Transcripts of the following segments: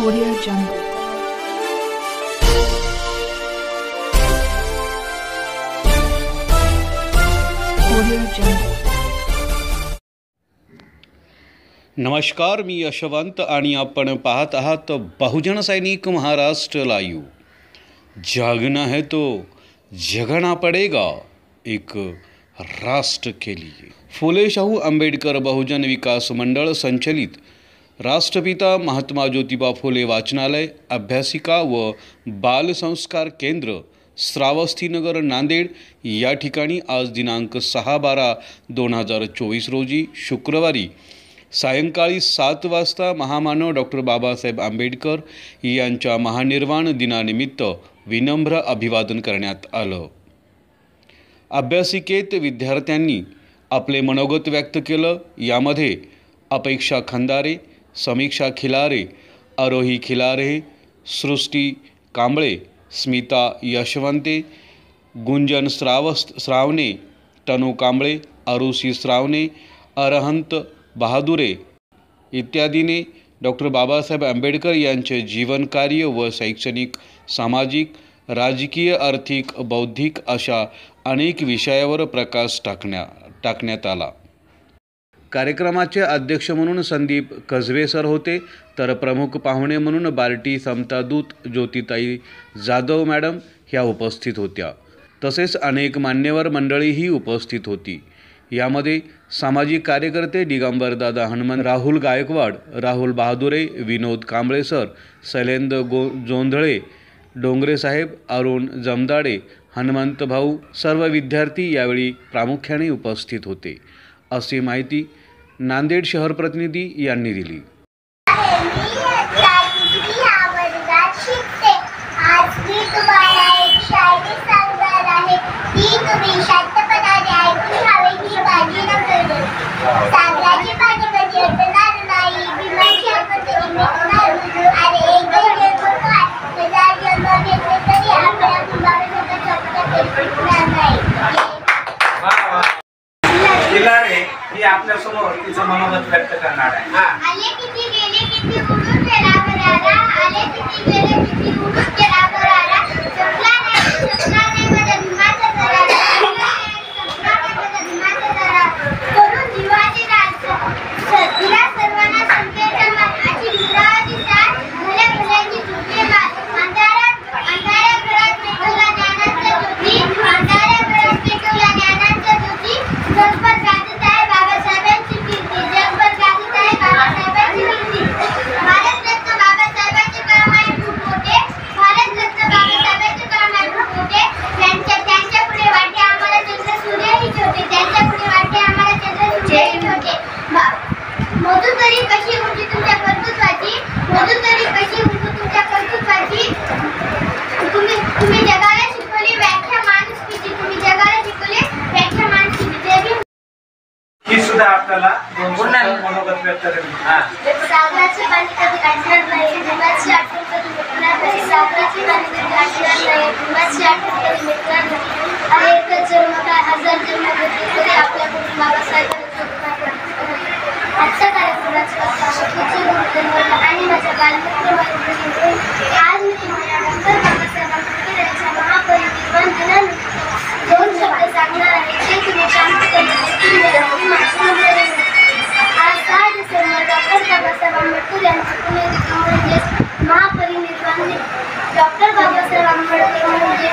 Audio Jungle. Audio Jungle. नमस्कार, मी यशवंत आणि आपण पाहत आहात बहुजन सैनिक महाराष्ट्र लाईव्ह। जागना है तो जगना पड़ेगा, एक राष्ट्र के लिए। फुले शाहू आंबेडकर बहुजन विकास मंडळ संचलित राष्ट्रपिता महात्मा ज्योतिबा फुले वाचनालय, अभ्यासिका व बाल संस्कार केंद्र, श्रावस्तीनगर, नांदेड या ठिकाणी आज दिनांक 6/12/2024 रोजी शुक्रवारी सायंकाळी 7 वाजता महामानव डॉक्टर बाबासाहेब आंबेडकर यांच्या महानिर्वाण दिनानिमित्त विनम्र अभिवादन करण्यात आलं। अभ्यासिकेत विद्यार्थ्यांनी आपले मनोगत व्यक्त केलं। यामध्ये अपेक्षा खंदारे, समीक्षा खिलारे, आरोही खिलारे, सृष्टी कांबळे, स्मिता यशवंते, गुंजन श्रावणे, तनू कांबळे, आरुषी श्रावणे, अरहंत बहादुरे इत्यादीने डॉक्टर बाबासाहेब आंबेडकर यांचे जीवन कार्य व शैक्षणिक, सामाजिक, राजकीय, आर्थिक, बौद्धिक अशा अनेक विषयावर प्रकाश टाकण्यात आला। कार्यक्रमाचे अध्यक्ष म्हणून संदीप कसबे सर होते, तर प्रमुख पाहुणे म्हणून बार्टी समतादूत ज्योतिताई जाधव मॅडम ह्या उपस्थित होत्या। तसेच अनेक मान्यवर मंडळीही उपस्थित होती। यामध्ये सामाजिक कार्यकर्ते दिगंबरदादा हनुमंत, राहुल गायकवाड, राहुल बहादुरे, विनोद कांबळे सर, शैलेंद्र जोंधळे, डोंगरे साहेब, अरुण जमदाडे, हनुमंत भाऊ सर्व विद्यार्थी यावेळी प्रामुख्याने उपस्थित होते, अशी माहिती नांदेड शहर प्रतिनिधी यांनी दिली। ही आपल्या समोर तिचं मनोगत व्यक्त करणार आहे। आले किती गेले किती उडून गेला बरारा, आले किती गेले किती उडून गेला बरारा, संपला नाही माझ्या भीमाचा दरारा, संपला नाही माझ्या भीमाचा दरारा, करून जीवाची राज दिला सर्वांना संकेत मानाची विश्राची साथ, भल्या भल्यांची झोपे अंधाऱ्या घरात पेटवला ज्ञानाचा ज्योती, अंधाऱ्या घरात पेटवला ज्ञानाचा ज्योती, जगभर गाजत आहे बाबासाहेबांची कीर्ती, जगभर गाजत आहे बाबासाहेबांची कीर्ती। भारतरत्न बाबासाहेबांचे काम आहे खूप मोठे, भारतरत्न बाबासाहेबांचे काम आहे खूप मोठे, त्यांच्या पुढे वाटे आम्हाला चंद्र सूर्यही छोटे, त्यांच्या पुढे वाटे आम्हाला चंद्र सूर्यही छोटे। मधुतरी कशी उंची तुमच्या कर्तृत्वाची, मधुतरी कशी उंची तुमच्या कर्तृत्वाची, तुम्ही जगाला शिकवली व्याख्या माणुसकीची, तुम्ही जगाला शिकवली व्याख्या माणुसकीची। ही सुद्धा आपल्याला मनोगत व्यक्त करते। सागराची पाणी कधी आटणार नाही, भीमाची आठवण कधी मिटणार नाही, सागराची पाणी कधी आटणार नाही, भीमाची आठवण कधी मिटणार नाही। अनेक जन्म काय हजार जन्म घेतले तरी आपल्याकडून बाबासाहेबांना आजच्या कार्यक्रमाची आणि माझ्या बालमित्र आज मी तुम्हाला डॉक्टर बाबासाहेब आंबेडकर यांच्या महापरिनिर्वाण दिनानिमित्त 2 शब्द सांगणार आहे, ते तुम्ही शांत करून आज 6 डिसेंबर डॉक्टर बाबासाहेब आंबेडकर यांचे पुण्यतिथी म्हणजेच महापरिनिर्वाण दिन। डॉक्टर बाबासाहेब आंबेडकर म्हणजे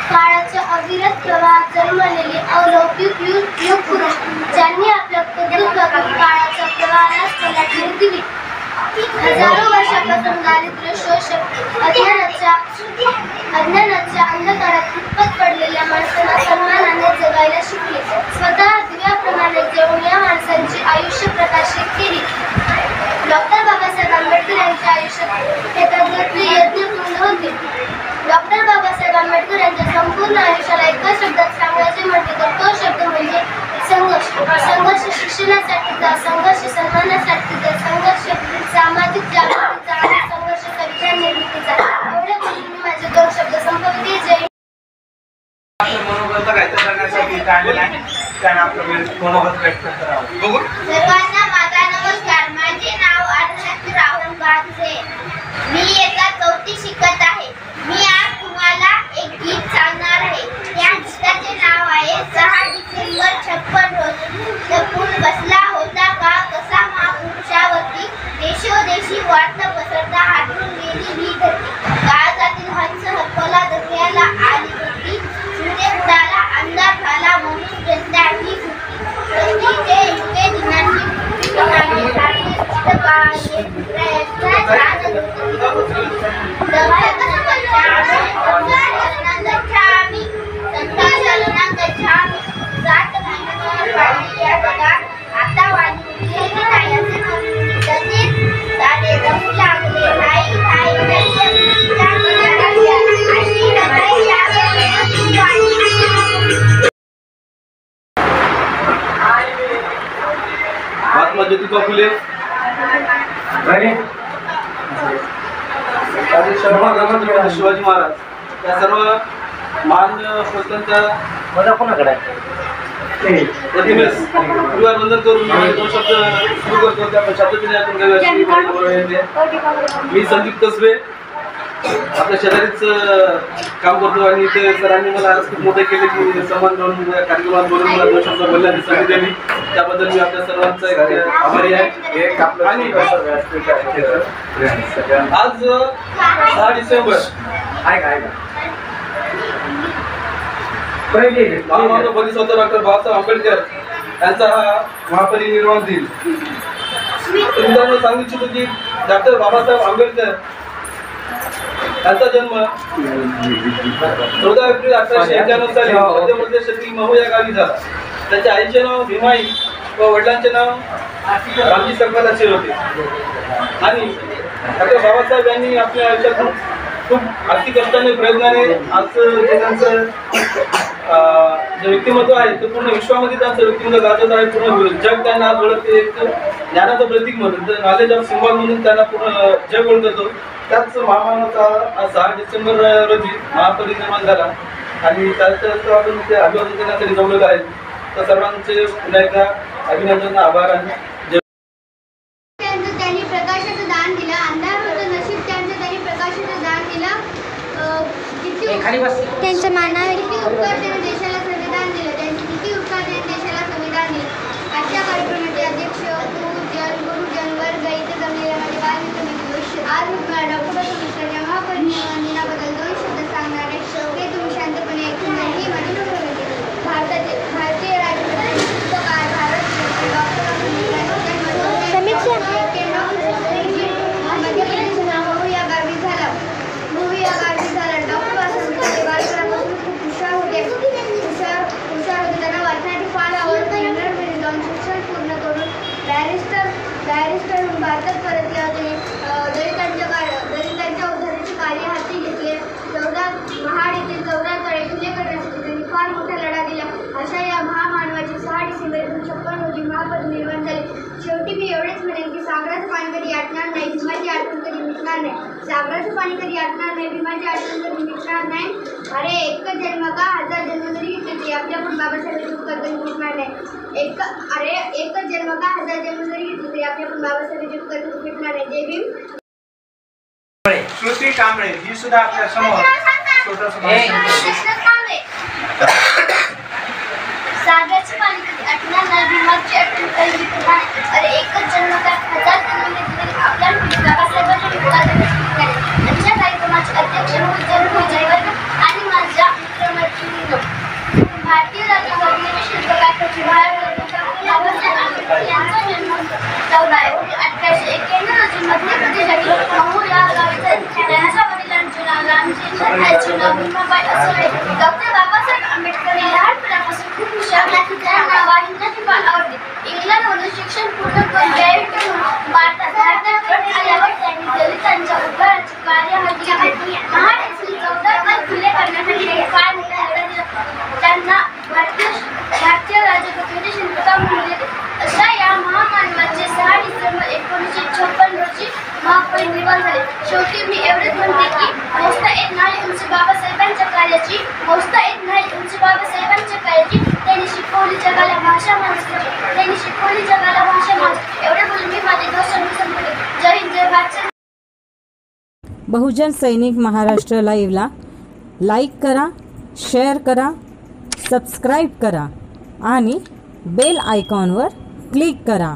काळाच्या अविरत प्रवाहात जन्मलेले अलौकिक युग पुरुष, ज्यांनी आपल्या कर्तृत्वातून काळाच्या प्रवाहाला पलटणी दिली। हजारो वर्षापासून दारिद्र्य, शोषण, अज्ञानाच्या अंधकारात खितपत पडलेल्या माणसांना सन्मानाने जगायला शिकले, स्वतः दिव्याप्रमाणे जेवून या माणसांची आयुष्य प्रकाशित केली। डॉक्टर बाबासाहेब आंबेडकर यांच्या आयुष्यात कृतज्ञतेचे यज्ञ पूर्ण होते। डॉक्टर बाबासाहेब आंबेडकर यांच्या संपूर्ण आयुष्याला एका शब्दात सांगायचे म्हटले तर तो शब्द म्हणजे संघर्ष। संघर्ष शिक्षणासाठीचा, संघर्ष सन्मानासाठीचा, संघर्ष सामाजिक जागृतीचा आणि संघर्ष संविधान निर्मितीचा। एवढे बोलून मी माझे 2 शब्द संपवते। जय मनोगत व्यक्त करण्यासाठी आलेला आहे, त्याने आपलं मनोगत व्यक्त करावं। सर्वांना माझा नमस्कार। माझे नाव राहुल बागसे। परदेशी वार्ता पसरता हातून गेली ही धरती. काळजातील हंस हरपला दर्याला आली होती. सूर्य बुडाला अंधार झाला म्हणून जनता ही सुटली. पृथ्वीचे युगे दिनांची ठिकाणी सारखी चित्रकाळे प्रयत्न छान गच्छामी संताचलनं गच्छामी. 7 महिन्यावर पाडली या जगात आता वाढली नाही असे तसेच सारे जमू लागले. नाही नाही अशी महात्मा ज्योतिबा फुले, शिवाजी महाराज या सर्व महान संतांच्या प्रतिमेस परिवार वंदन करून 2 शब्द सुरू करतो. त्या शब्दपिढी ऐकून घेऊया. मी संदीप कसबे आपल्या शेजारीच काम करतो आणि इथे सरांनी मला आज खूप मोठे केले की सन्मान करून कार्यक्रमात बोलून मला 2 शब्द बोलण्याची संधी दिली. त्याबद्दल मी आपल्या सर्वांचा आभारी आहे. आणि आज 6 डिसेंबर महामानव बोधिसत्व डॉक्टर बाबासाहेब आंबेडकर यांचा हा महापरिनिर्वाण दिन. मित्रांनो सांगू इच्छितो की डॉक्टर बाबासाहेब आंबेडकर यांचा जन्म 14 एप्रिल 1891 साली मध्य प्रदेशातील महू या गावी झाला. त्याच्या आईचे नाव भीमाई व वडिलांचे नाव रामजी सरकार असे होते. आणि डॉक्टर बाबासाहेब यांनी आपल्या आयुष्यातून खूप आर्थिक कष्टाने प्रयत्नाने आज जे त्यांचं जे व्यक्तिमत्व आहे ते पूर्ण विश्वामध्ये त्यांचं व्यक्तिमत्व गाजत आहे. पूर्ण जग त्यांना आज ओळखते. एक ज्ञानाचं प्रतीक म्हणून नॉलेज ऑफ सिम्बॉल म्हणून त्यांना पूर्ण जग ओळखतो. त्याच महामानवाचा आज 6 डिसेंबर रोजी महापरिनिर्वाण झाला आणि त्याचं आपण ते अभिवादन करण्यासाठी जमलेलं आहे. तर सर्वांचे पुन्हा एकदा अभिनंदन, आभार आणि त्यांनी प्रकाशाचं दान दिलं. अंधार होतं नशीब त्यांचं, त्यांनी प्रकाशाचं दान दिलं. त्यांच्या मानावर किती उपकार त्याने देशाला संविधान दिलं. त्यांचे किती उपकार त्याने देशाला संविधान दिलं. आजच्या कार्यक्रमाचे अध्यक्ष गुरुजन वर्ग इथे जमलेल्या माझे बालमित्र आज डॉक्टर मिश्रांच्या महापरिनिर्वाण दिनाबद्दल 2 शब्द सांगणार आहे. ते तुम्ही शांतपणे ऐकून घ्या. ही माझी नोंदणी. भारतीय राजकारणात भारत डॉक्टर मध्य प्रदेशच्या महू या गावी झाला. डॉक्टर बाबासाहेब बालपणापासून खूप हुशार होते. त्यांना वाचण्याची फार आवड. इंग्लंडमध्ये जाऊन शिक्षण पूर्ण करून बॅरिस्टर म्हणून भारतात परतले होते. दलितांच्या उद्धाराचे कार्य हाती घेतले. महाड येथील 14 तळे खुले करण्यासाठी त्यांनी फार मोठा लढा दिला. अशा या महामानवाचे 6 डिसेंबर 1956 रोजी महापरिनिर्वाण झाले. शेवटी मी एवढेच म्हणेन की सागराचं पाणी कधी आटणार नाही, भीमाची आठवण कधी मिटणार नाही. सागराचं पाणी कधी आटणार नाही, भीमाची आठवण कधी मिटणार नाही. अरे एक जन्म का 1000 जन्म जरी घेतले तरी आपल्याकडून बाबासाहेबांचे उपकार कधी मिटणार नाही. एक जन्म का 1000 जन्म जरी घेतले तरी आपल्याकडून बाबासाहेबांचे उपकार कधी मिटणार नाही. जय भीम. श्रुती कांबळे ही सुद्धा आपल्या समोर सागराचे पाणी कधी आटणार नाही, भीमाची आठवण कधी मिटणार नाही. अरे एकच जन्म का 1000 जन्म घेतले तरी आपल्याला बाबासाहेबांचे उपकार कधी मिटणार नाही. आजच्या कार्यक्रमाचे अध्यक्ष गुरुजन वर्ग आणि माझ्या मित्रमैत्रिणींनो, भारतीय राज्यघटनेचे शिल्पकार बाबासाहेब आंबेडकर यांचा जन्म 14 एप्रिल 1891 रोजी मध्य प्रदेशातील महू या गावी झाला. त्यांच्या वडिलांचे नाव रामजी आईचे नाव भीमाबाई असे आहे. डॉक्टर बाबासाहेब आंबेडकर हे लहानपणापासून खूप हुशार. त्यांना वाचनाची फार आवडते. इंग्लंडमधून शिक्षण पूर्ण करून भारतात आल्यावर त्यांनी दलितांच्या उद्धाराचे कार्य हाती घेतले. महाड येथील 14 तळ खुले करण्यासाठी फार मोठा लढा दिला. त्यांना भारतीय राज्यघटनेचे शिल्पकार म्हणले. अशा या महामानवाचे 6 डिसेंबर 1956 रोजी महापरिनिर्वाण झाले. शेवटी मी एवढेच म्हणते की मोजता येत नाही उंच बाबासाहेबांच्या कार्याची, मोजता येत नाही उंच बाबासाहेबांच्या कार्याची. त्यांनी शिकवली जगाला भाषा माणसाची, त्यांनी शिकवली जगाला भाषा माणूस. एवढे बोलून मी माझे 2 शब्द संपवले. जय हिंद, जय भारत. बहुजन सैनिक महाराष्ट्र लाईव्हला लाईक करा, शेअर करा, सबस्क्राईब करा आणि बेल आयकॉनवर क्लिक करा.